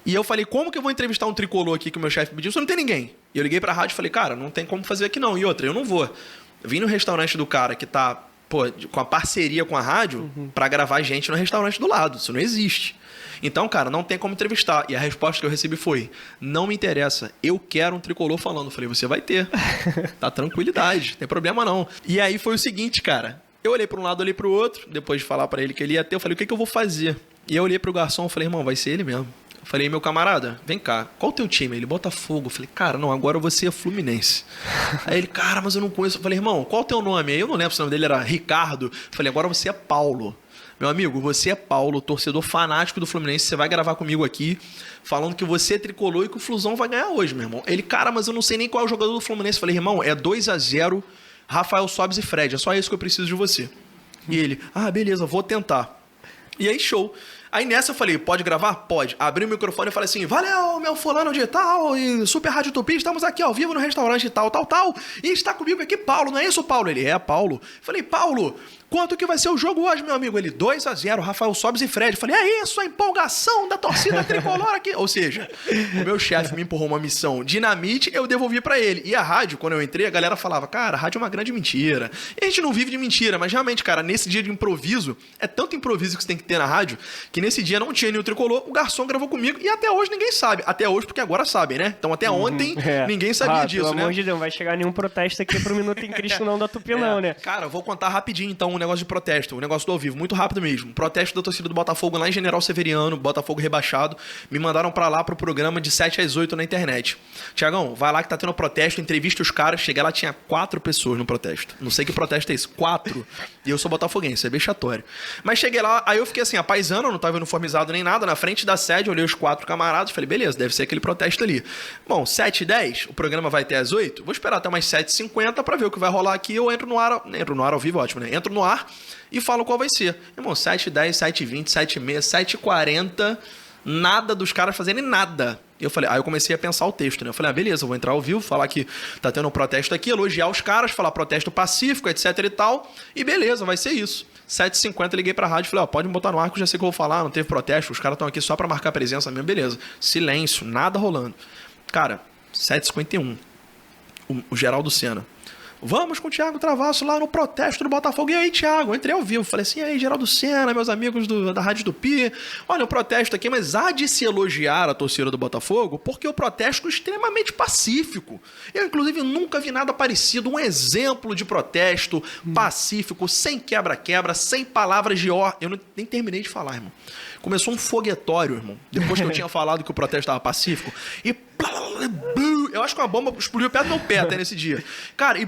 E eu falei, como que eu vou entrevistar um tricolor aqui que o meu chefe pediu? Só não tem ninguém. E eu liguei pra rádio e falei, cara, não tem como fazer aqui não. E outra, eu não vou. Eu vim no restaurante do cara que tá, com a parceria com a rádio pra gravar gente no restaurante do lado. Isso não existe. Então, cara, não tem como entrevistar. E a resposta que eu recebi foi, não me interessa, eu quero um tricolor falando. Eu falei, você vai ter. Tá tranquilidade, não tem problema não. E aí foi o seguinte, cara. Eu olhei para um lado, olhei para o outro. Depois de falar para ele que ele ia ter, eu falei, o que eu vou fazer? E eu olhei pro garçom e falei, irmão, vai ser ele mesmo. Eu falei, meu camarada, vem cá, qual o teu time? Ele, Botafogo. Eu falei, cara, não, agora você é Fluminense. Aí ele, cara, mas eu não conheço. Eu falei, irmão, qual o teu nome? Aí eu não lembro se o nome dele era Ricardo. Eu falei, agora você é Paulo. Meu amigo, você é Paulo, torcedor fanático do Fluminense, você vai gravar comigo aqui, falando que você é tricolor e que o Flusão vai ganhar hoje, meu irmão. Ele, cara, mas eu não sei nem qual é o jogador do Fluminense. Eu falei, irmão, é 2-0, Rafael Sobis e Fred, é só isso que eu preciso de você. E ele, beleza, vou tentar. E aí, show. Aí nessa eu falei, pode gravar? Pode. Abri o microfone e falei assim, valeu, meu fulano de tal, e Super Rádio Tupi, estamos aqui ao vivo no restaurante tal, e está comigo aqui Paulo, não é isso, Paulo? Ele, Paulo. Falei, Paulo, quanto que vai ser o jogo hoje, meu amigo? Ele, 2-0, Rafael Sobis e Fred. Falei, é isso, a empolgação da torcida tricolor aqui. Ou seja, o meu chefe me empurrou uma missão dinamite, eu devolvi pra ele. E a rádio, quando eu entrei, a galera falava, cara, a rádio é uma grande mentira. E a gente não vive de mentira, mas realmente, cara, nesse dia de improviso, é tanto improviso que você tem que ter na rádio, que nesse dia não tinha nenhum tricolor, o garçom gravou comigo e até hoje ninguém sabe. Até hoje, porque agora sabem, né? Então até ontem ninguém sabia disso, pelo né? amor de Deus, não vai chegar nenhum protesto aqui pro Minuto em Cristo não da Tupi não, né? Cara, eu vou contar rapidinho então um negócio de protesto, um negócio do ao vivo, muito rápido mesmo. Protesto da torcida do Botafogo lá em General Severiano, Botafogo rebaixado, me mandaram pra lá pro programa de 7 às 8 na internet. Tiagão, vai lá que tá tendo protesto, entrevista os caras, cheguei lá, tinha 4 pessoas no protesto. Não sei que protesto é esse, 4. E eu sou botafoguense, é vexatório. Mas cheguei lá, aí eu fiquei assim, a paisana, eu não tava tava uniformizado nem nada. Na frente da sede, eu olhei os 4 camaradas, falei, beleza, deve ser aquele protesto ali. Bom, 7h10, o programa vai até às 8h, vou esperar até umas 7h50 pra ver o que vai rolar aqui. Eu entro no ar ao vivo, ótimo, né? Entro no ar e falo qual vai ser. Irmão, 7h10, 7h20, 7h30, 7h40, nada dos caras fazerem nada. Aí eu comecei a pensar o texto, né? Eu falei, beleza, eu vou entrar ao vivo, falar que tá tendo um protesto aqui, elogiar os caras, falar protesto pacífico, etc e tal, e beleza, vai ser isso. 7h50 liguei pra rádio e falei, pode me botar no ar que eu já sei o que eu vou falar, não teve protesto, os caras estão aqui só pra marcar presença mesmo, beleza. Silêncio, nada rolando. Cara, 7h51, o Geraldo Senna. Vamos com o Thiago Travasso lá no protesto do Botafogo. E aí, Thiago? Eu entrei ao vivo. Falei assim, e aí, Geraldo Senna, meus amigos da Rádio Tupi. Olha, um protesto aqui, mas há de se elogiar a torcida do Botafogo, porque o protesto é extremamente pacífico. Eu, inclusive, nunca vi nada parecido. Um exemplo de protesto pacífico, sem quebra-quebra, sem palavras de ordem. Eu nem terminei de falar, irmão. Começou um foguetório, irmão. Depois que eu tinha falado que o protesto estava pacífico. E... eu acho que uma bomba explodiu perto do meu pé até nesse dia. Cara, e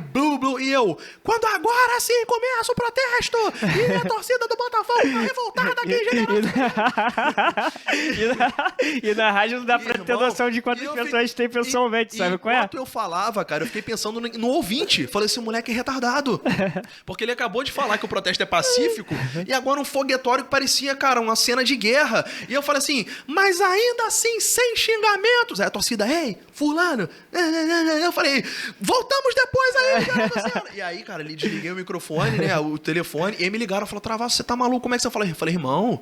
eu... Quando agora sim começa o protesto! E a torcida do Botafogo tá revoltada aqui, E na rádio não dá pra ter noção de quantas pessoas tem pessoalmente, sabe qual é? Enquanto eu falava, cara, eu fiquei pensando no ouvinte. Falei, esse moleque é retardado. Porque ele acabou de falar que o protesto é pacífico e agora um foguetório que parecia, cara, uma cena de guerra. E eu falei assim, mas ainda assim, sem xingamentos. Aí a torcida, ei, fulano. Eu falei, voltamos depois aí, cara. E aí, cara, ele desliguei o microfone, né, o telefone, e aí me ligaram e falaram, Travasso, você tá maluco? Como é que você fala? Eu falei, irmão,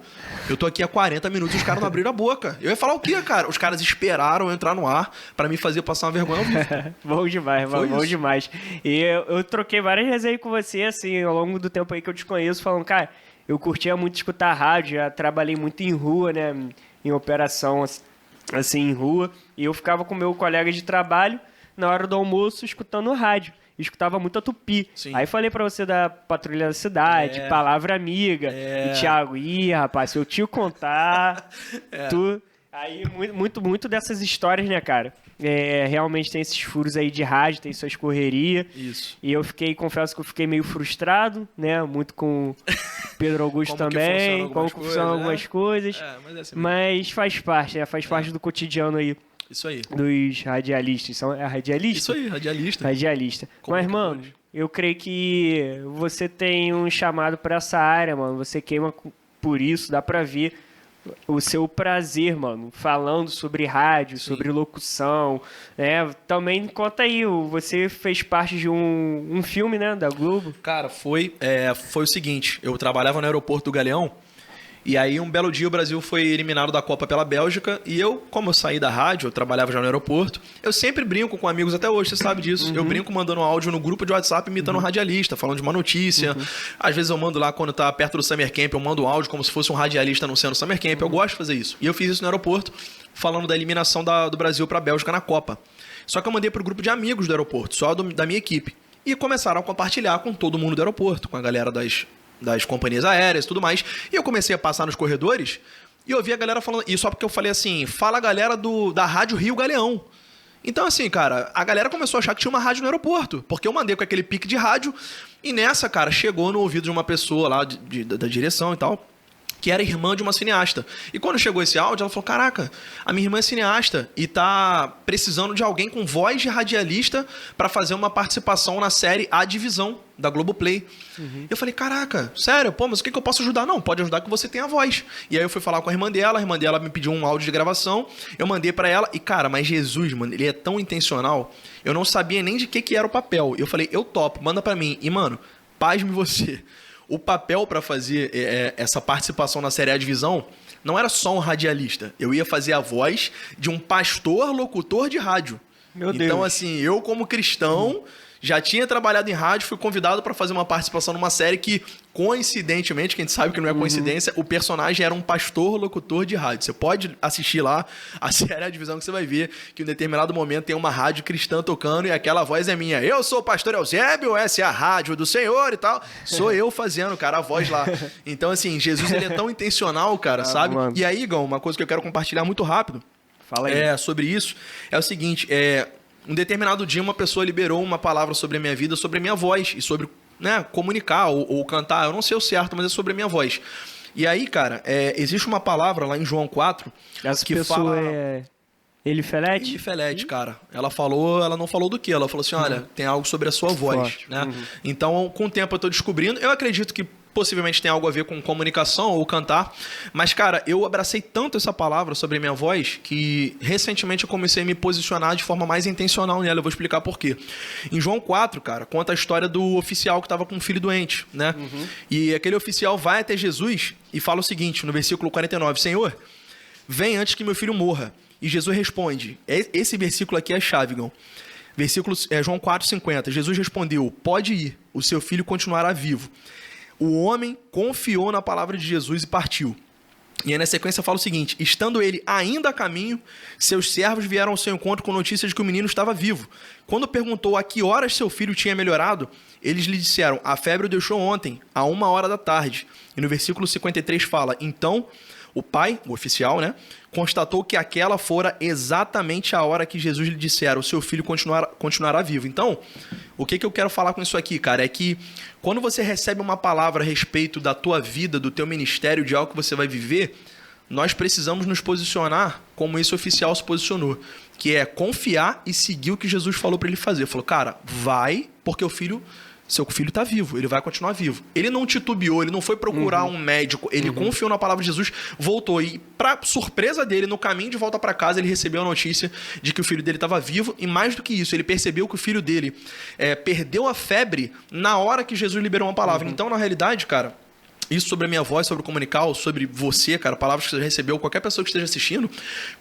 eu tô aqui há 40 minutos e os caras não abriram a boca. Eu ia falar o quê, cara? Os caras esperaram eu entrar no ar pra me fazer passar uma vergonha ao vivo. Bom demais, bom demais. E eu troquei várias resenhas com você, assim, ao longo do tempo aí que eu te conheço, falando, cara, eu curtia muito escutar rádio, já trabalhei muito em rua, né, em operação, assim, em rua, e eu ficava com meu colega de trabalho na hora do almoço escutando rádio. Escutava muito a Tupi. Sim. Aí falei pra você da Patrulha da Cidade, Palavra Amiga. E Thiago, rapaz, se eu te contar, tu... Aí, muito dessas histórias, né, cara? Realmente tem esses furos aí de rádio, tem suas correrias. Isso. E confesso que eu fiquei meio frustrado, né? Muito com Pedro Augusto também, como funcionam algumas coisas. Mas faz parte, né? Faz parte do cotidiano aí. Isso aí. Dos radialistas. É radialista? Isso aí, radialista. Radialista. Mas, mano, eu creio que você tem um chamado pra essa área, mano. Você queima por isso, dá pra ver o seu prazer, mano, falando sobre rádio, sobre locução, né? Também conta aí, você fez parte de um filme, né, da Globo? Cara, foi o seguinte, eu trabalhava no aeroporto do Galeão, e aí um belo dia o Brasil foi eliminado da Copa pela Bélgica, e eu, como eu saí da rádio, eu trabalhava já no aeroporto, eu sempre brinco com amigos até hoje, você sabe disso, eu brinco mandando áudio no grupo de WhatsApp imitando um radialista, falando de uma notícia, às vezes eu mando lá quando tá perto do Summer Camp, eu mando áudio como se fosse um radialista anunciando o Summer Camp, eu gosto de fazer isso, e eu fiz isso no aeroporto, falando da eliminação do Brasil pra Bélgica na Copa, só que eu mandei pro grupo de amigos do aeroporto, só da minha equipe, e começaram a compartilhar com todo mundo do aeroporto, com a galera das companhias aéreas e tudo mais. E eu comecei a passar nos corredores e eu vi a galera falando... E só porque eu falei assim, fala a galera da Rádio Rio Galeão. Então, assim, cara, a galera começou a achar que tinha uma rádio no aeroporto. Porque eu mandei com aquele pique de rádio e nessa, cara, chegou no ouvido de uma pessoa lá da direção e tal, que era irmã de uma cineasta. E quando chegou esse áudio, ela falou, caraca, a minha irmã é cineasta e tá precisando de alguém com voz de radialista para fazer uma participação na série A Divisão, da Globoplay. Eu falei, caraca, sério? Pô, mas o que eu posso ajudar? Não, pode ajudar que você tem a voz. E aí eu fui falar com a irmã dela me pediu um áudio de gravação, eu mandei pra ela, e cara, mas Jesus, mano, ele é tão intencional, eu não sabia nem de que era o papel. Eu falei, eu topo, manda pra mim. E, mano, pasme você. O papel para fazer essa participação na série A Divisão não era só um radialista. Eu ia fazer a voz de um pastor locutor de rádio. Meu Deus. Então, assim, eu como cristão já tinha trabalhado em rádio, fui convidado para fazer uma participação numa série que, coincidentemente, que a gente sabe que não é coincidência, o personagem era um pastor locutor de rádio. Você pode assistir lá a série A Divisão que você vai ver que em um determinado momento tem uma rádio cristã tocando e aquela voz é minha. Eu sou o pastor Eusébio, essa é a rádio do Senhor e tal. Sou eu fazendo, cara, a voz lá. Então, assim, Jesus, ele é tão intencional, cara, sabe? Mano. E aí, Igão, uma coisa que eu quero compartilhar muito rápido sobre isso é o seguinte, um determinado dia uma pessoa liberou uma palavra sobre a minha vida, sobre a minha voz e sobre, né, comunicar ou cantar, eu não sei o certo, mas é sobre a minha voz. E aí, cara, existe uma palavra lá em João 4 Essa que pessoa fala... é Elifelete? Elifelete, cara. Ela não falou do quê? Ela falou assim, olha, tem algo sobre a sua voz, Forte. né? Então, com o tempo eu tô descobrindo. Eu acredito que possivelmente tem algo a ver com comunicação ou cantar. Mas, cara, eu abracei tanto essa palavra sobre a minha voz que recentemente eu comecei a me posicionar de forma mais intencional nela. Eu vou explicar por quê. Em João 4, cara, conta a história do oficial que estava com um filho doente, né? E aquele oficial vai até Jesus e fala o seguinte, no versículo 49, Senhor, vem antes que meu filho morra. E Jesus responde, esse versículo aqui é a chave, Gão. Versículo, João 4,50. Jesus respondeu, pode ir, o seu filho continuará vivo. O homem confiou na palavra de Jesus e partiu. E aí na sequência fala o seguinte, estando ele ainda a caminho, seus servos vieram ao seu encontro com notícia de que o menino estava vivo. Quando perguntou a que horas seu filho tinha melhorado, eles lhe disseram, a febre o deixou ontem, a 1h da tarde. E no versículo 53 fala, então... O pai, o oficial, né, constatou que aquela fora exatamente a hora que Jesus lhe dissera, o seu filho continuará vivo. Então, o que eu quero falar com isso aqui, cara, é que quando você recebe uma palavra a respeito da tua vida, do teu ministério, de algo que você vai viver, nós precisamos nos posicionar como esse oficial se posicionou, que é confiar e seguir o que Jesus falou para ele fazer. Falou, cara, vai, porque seu filho está vivo, ele vai continuar vivo. Ele não titubeou, ele não foi procurar um médico, ele confiou na palavra de Jesus, voltou. E, para surpresa dele, no caminho de volta para casa, ele recebeu a notícia de que o filho dele estava vivo. E mais do que isso, ele percebeu que o filho dele perdeu a febre na hora que Jesus liberou uma palavra. Então, na realidade, cara, isso sobre a minha voz, sobre o comunicar, sobre você, cara, palavras que você recebeu, qualquer pessoa que esteja assistindo,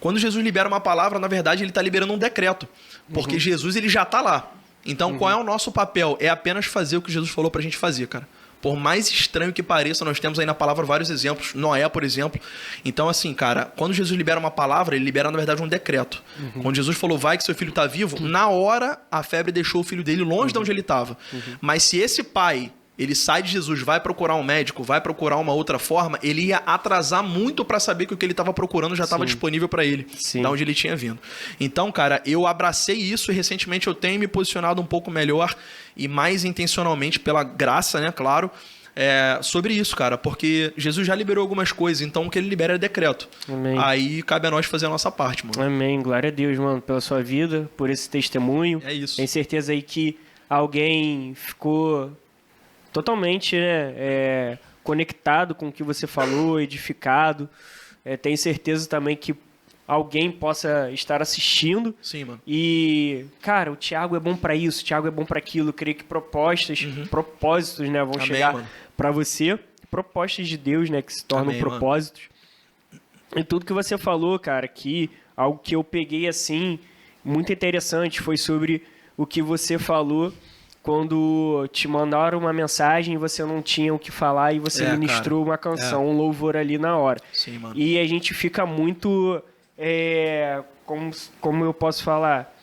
quando Jesus libera uma palavra, na verdade, ele está liberando um decreto. Porque Jesus, ele já está lá. Então, qual é o nosso papel? É apenas fazer o que Jesus falou pra gente fazer, cara. Por mais estranho que pareça, nós temos aí na palavra vários exemplos. Noé, por exemplo. Então, assim, cara, quando Jesus libera uma palavra, ele libera, na verdade, um decreto. Quando Jesus falou, vai que seu filho tá vivo, na hora a febre deixou o filho dele longe de onde ele estava. Mas se esse pai... ele sai de Jesus, vai procurar um médico, vai procurar uma outra forma, ele ia atrasar muito para saber que o que ele estava procurando já estava disponível para ele, da onde ele tinha vindo. Então, cara, eu abracei isso e recentemente eu tenho me posicionado um pouco melhor e mais intencionalmente, pela graça, né, claro, sobre isso, cara, porque Jesus já liberou algumas coisas, então o que ele libera é decreto. Amém. Aí cabe a nós fazer a nossa parte, mano. Amém, glória a Deus, mano, pela sua vida, por esse testemunho. É isso. Tenho certeza aí que alguém ficou... totalmente, né, conectado com o que você falou, edificado. Tenho certeza também que alguém possa estar assistindo. Sim, mano. E, cara, o Thiago é bom para isso, o Thiago é bom para aquilo. Eu creio que propósitos, né, vão Amém, chegar mano. para você. Propostas de Deus, né, que se tornam Amém, propósitos. E tudo que você falou, cara, que algo que eu peguei assim, muito interessante, foi sobre o que você falou quando te mandaram uma mensagem e você não tinha o que falar e você ministrou uma canção, um louvor ali na hora. Sim, mano. E a gente fica muito, como eu posso falar,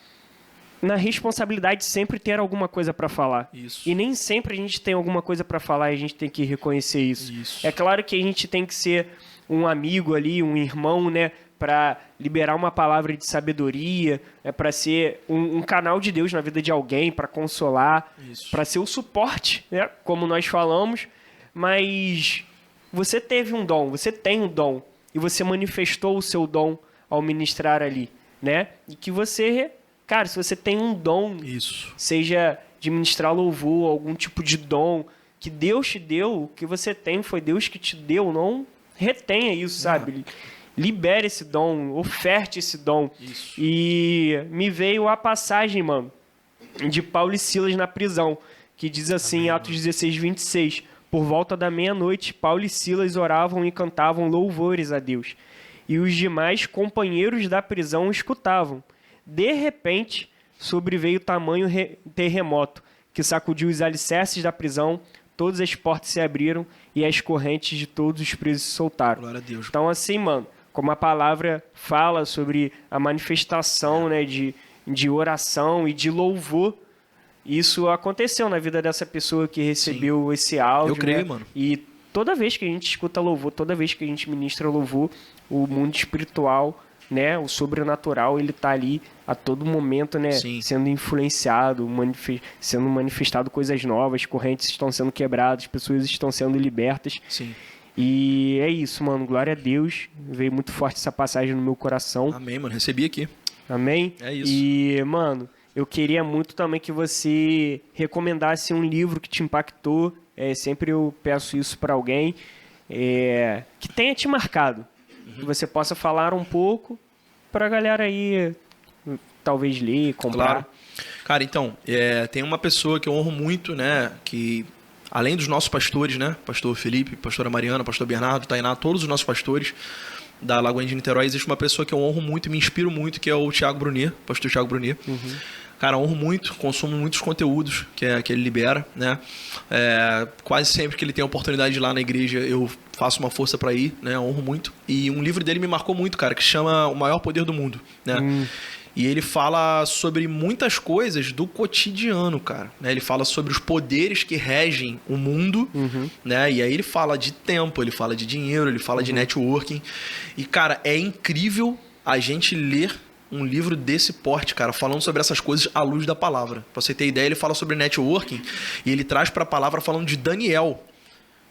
na responsabilidade de sempre ter alguma coisa para falar. Isso. E nem sempre a gente tem alguma coisa para falar e a gente tem que reconhecer isso. Isso. É claro que a gente tem que ser um amigo ali, um irmão, né? Para liberar uma palavra de sabedoria, para ser um canal de Deus na vida de alguém, para consolar, para ser o suporte, né? Como nós falamos. Mas você teve um dom, você tem um dom, e você manifestou o seu dom ao ministrar ali, né? E que você, cara, se você tem um dom, seja de ministrar louvor, algum tipo de dom que Deus te deu, o que você tem foi Deus que te deu, não retenha isso, sabe? Libere esse dom, oferte esse dom. Isso. E me veio a passagem, mano, de Paulo e Silas na prisão, que diz assim, em Atos 16, 26, por volta da meia-noite, Paulo e Silas oravam e cantavam louvores a Deus. E os demais companheiros da prisão escutavam. De repente, sobreveio tamanho terremoto, que sacudiu os alicerces da prisão, todas as portas se abriram e as correntes de todos os presos se soltaram. Glória a Deus. Então, assim, mano, como a palavra fala sobre a manifestação, né, de oração e de louvor, isso aconteceu na vida dessa pessoa que recebeu esse áudio. Eu creio, né? mano. E toda vez que a gente escuta louvor, toda vez que a gente ministra louvor, o mundo espiritual, né, o sobrenatural, ele tá ali a todo momento, né, sendo influenciado, sendo manifestado coisas novas, correntes estão sendo quebradas, pessoas estão sendo libertas. Sim. E é isso, mano. Glória a Deus. Veio muito forte essa passagem no meu coração. Amém, mano. Recebi aqui. Amém? É isso. E, mano, eu queria muito também que você recomendasse um livro que te impactou. Sempre eu peço isso para alguém que tenha te marcado. Que você possa falar um pouco pra galera aí talvez ler, comprar. Claro. Cara, então, tem uma pessoa que eu honro muito, né, que além dos nossos pastores, né, pastor Felipe, pastora Mariana, pastor Bernardo, Tainá, todos os nossos pastores da Lagoinha de Niterói, existe uma pessoa que eu honro muito e me inspiro muito, que é o Thiago Brunier, pastor Thiago Brunier. Cara, honro muito, consumo muitos conteúdos que ele libera, né? Quase sempre que ele tem a oportunidade de ir lá na igreja, eu faço uma força para ir, né? Honro muito. E um livro dele me marcou muito, cara, que chama O Maior Poder do Mundo, né? E ele fala sobre muitas coisas do cotidiano, cara, né? Ele fala sobre os poderes que regem o mundo, né? E aí ele fala de tempo, ele fala de dinheiro, ele fala de networking. E, cara, é incrível a gente ler um livro desse porte, cara, falando sobre essas coisas à luz da palavra. Pra você ter ideia, ele fala sobre networking e ele traz pra palavra falando de Daniel.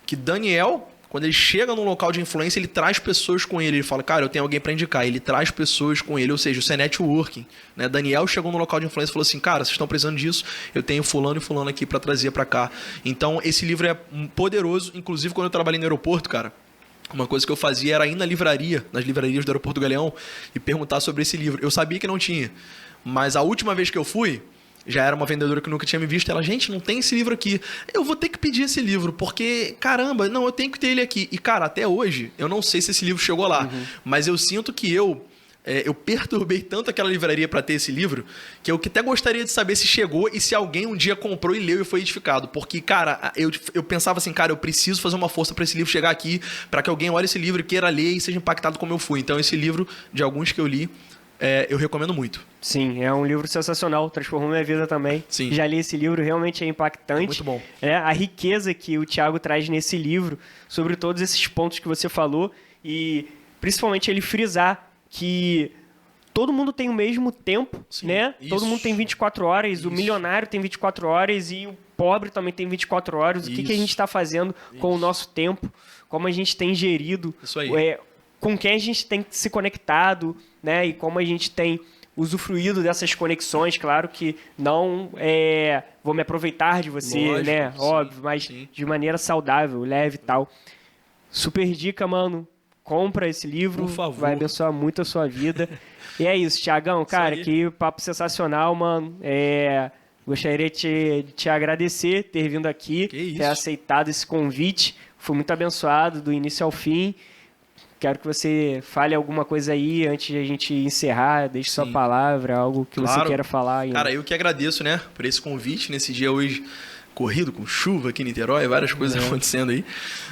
Que Daniel, quando ele chega num local de influência, ele traz pessoas com ele. Ele fala, cara, eu tenho alguém pra indicar. Ele traz pessoas com ele, ou seja, isso é networking, né? Daniel chegou num local de influência e falou assim, cara, vocês estão precisando disso, eu tenho fulano e fulano aqui pra trazer pra cá. Então, esse livro é poderoso. Inclusive, quando eu trabalhei no aeroporto, cara, uma coisa que eu fazia era ir na livraria, nas livrarias do Aeroporto do Galeão, e perguntar sobre esse livro. Eu sabia que não tinha, mas a última vez que eu fui, já era uma vendedora que nunca tinha me visto. Ela, gente, não tem esse livro aqui. Eu vou ter que pedir esse livro, porque, caramba, não, eu tenho que ter ele aqui. E, cara, até hoje, eu não sei se esse livro chegou lá, mas eu sinto que eu perturbei tanto aquela livraria para ter esse livro, que eu até gostaria de saber se chegou e se alguém um dia comprou e leu e foi edificado. Porque, cara, eu pensava assim, cara, eu preciso fazer uma força para esse livro chegar aqui, para que alguém olhe esse livro e queira ler e seja impactado como eu fui. Então, esse livro, de alguns que eu li, eu recomendo muito. Sim, é um livro sensacional, transformou minha vida também. Sim. Já li esse livro, realmente é impactante. Muito bom. A riqueza que o Thiago traz nesse livro, sobre todos esses pontos que você falou, e principalmente ele frisar que todo mundo tem o mesmo tempo, Sim, né? isso. Todo mundo tem 24 horas, Isso. o milionário tem 24 horas e o pobre também tem 24 horas. O que a gente está fazendo com o nosso tempo, como a gente tem gerido, Isso aí. com quem a gente tem se conectado, né? E como a gente tem usufruído dessas conexões. Claro que não vou me aproveitar de você, Lógico, né? sim, Óbvio, mas sim. de maneira saudável, leve e tal. Super dica, mano. Compra esse livro, Por favor. vai abençoar muito a sua vida. E é isso, Thiagão, cara, aí. que papo sensacional, mano. Gostaria de te agradecer ter vindo aqui, Que isso. ter aceitado esse convite. Fui muito abençoado do início ao fim. Quero que você fale alguma coisa aí antes de a gente encerrar. Deixe sua Sim. palavra, algo que você Claro. queira falar ainda. Cara, eu que agradeço, né, por esse convite nesse dia hoje corrido, com chuva aqui em Niterói, várias coisas acontecendo aí.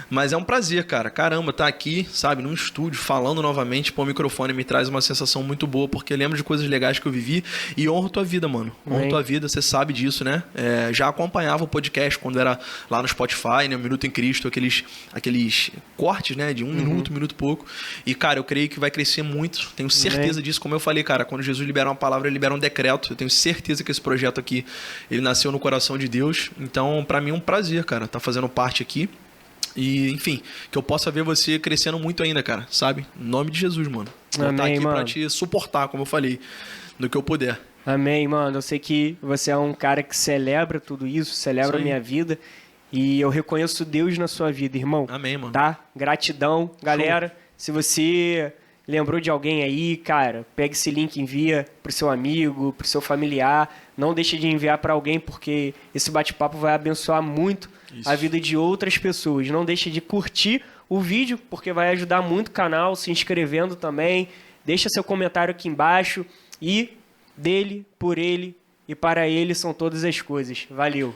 Mas é um prazer, cara. Caramba, estar aqui, sabe, num estúdio, falando novamente para o microfone me traz uma sensação muito boa, porque eu lembro de coisas legais que eu vivi e honro tua vida, mano. Honro tua vida, você sabe disso, né? Já acompanhava o podcast quando era lá no Spotify, né? Minuto em Cristo, aqueles cortes, né? De um minuto e pouco. E, cara, eu creio que vai crescer muito. Tenho certeza disso. Como eu falei, cara, quando Jesus libera uma palavra, ele libera um decreto. Eu tenho certeza que esse projeto aqui, ele nasceu no coração de Deus. Então, pra mim é um prazer, cara, tá fazendo parte aqui. E, enfim, que eu possa ver você crescendo muito ainda, cara, sabe? Em nome de Jesus, mano. Vou estar aqui pra te suportar, como eu falei, no que eu puder. Amém, mano. Eu sei que você é um cara que celebra tudo isso, celebra a minha vida. E eu reconheço Deus na sua vida, irmão. Amém, mano. Tá? Gratidão. Galera, se você lembrou de alguém aí, cara, pega esse link e envia pro seu amigo, pro seu familiar. Não deixe de enviar para alguém, porque esse bate-papo vai abençoar muito a vida de outras pessoas. Não deixe de curtir o vídeo, porque vai ajudar muito o canal, se inscrevendo também. Deixa seu comentário aqui embaixo. E dele, por ele e para ele são todas as coisas. Valeu!